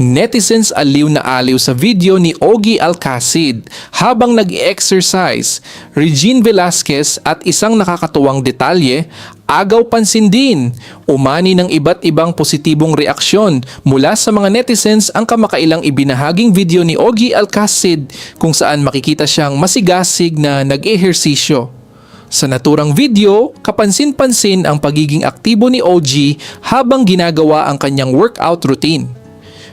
Netizens aliw na aliw sa video ni Ogie Alcacid habang nag-exercise. Regine Velasquez at isang nakakatuwang detalye, agaw pansin din. Umani ng iba't ibang positibong reaksyon mula sa mga netizens ang kamakailang ibinahaging video ni Ogie Alcacid kung saan makikita siyang masigasig na nag-ehersisyo. Sa naturang video, kapansin-pansin ang pagiging aktibo ni OG habang ginagawa ang kanyang workout routine.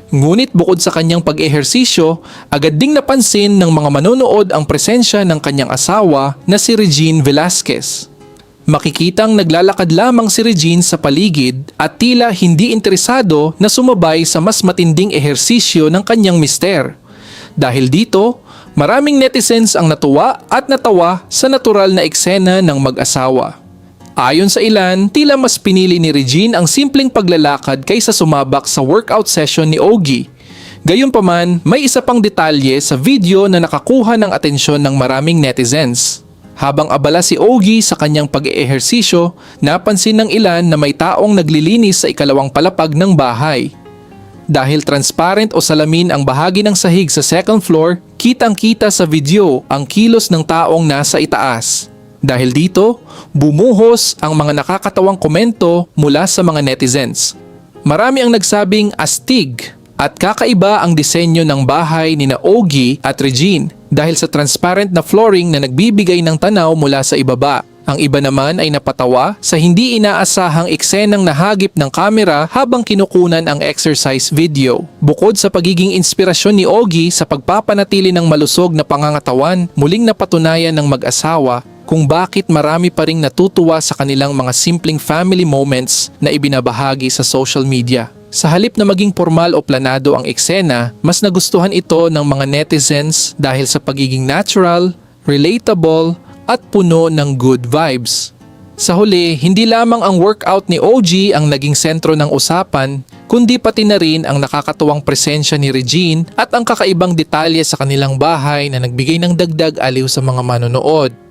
Ngunit bukod sa kanyang pag-ehersisyo, agad ding napansin ng mga manonood ang presensya ng kanyang asawa na si Regine Velasquez. Makikitang naglalakad lamang si Regine sa paligid at tila hindi interesado na sumabay sa mas matinding ehersisyo ng kanyang mister. Dahil dito, maraming netizens ang natuwa at natawa sa natural na eksena ng mag-asawa. Ayon sa ilan, tila mas pinili ni Regine ang simpleng paglalakad kaysa sumabak sa workout session ni Ogie. Gayunpaman, may isa pang detalye sa video na nakakuha ng atensyon ng maraming netizens. Habang abala si Ogie sa kanyang pag-eehersisyo, napansin ng ilan na may taong naglilinis sa ikalawang palapag ng bahay. Dahil transparent o salamin ang bahagi ng sahig sa second floor, kitang-kita sa video ang kilos ng taong nasa itaas. Dahil dito, bumuhos ang mga nakakatawang komento mula sa mga netizens. Marami ang nagsabing astig at kakaiba ang disenyo ng bahay ni na Ogie at Regine dahil sa transparent na flooring na nagbibigay ng tanaw mula sa ibaba. Ang iba naman ay napatawa sa hindi inaasahang eksenang nahagip ng kamera habang kinukunan ang exercise video. Bukod sa pagiging inspirasyon ni Ogie sa pagpapanatili ng malusog na pangangatawan, muling napatunayan ng mag-asawa kung bakit marami pa ring natutuwa sa kanilang mga simpleng family moments na ibinabahagi sa social media. Sa halip na maging formal o planado ang eksena, mas nagustuhan ito ng mga netizens dahil sa pagiging natural, relatable, at puno ng good vibes. Sa huli, hindi lamang ang workout ni OG ang naging sentro ng usapan, kundi pati na rin ang nakakatuwang presensya ni Regine at ang kakaibang detalye sa kanilang bahay na nagbigay ng dagdag aliw sa mga manonood.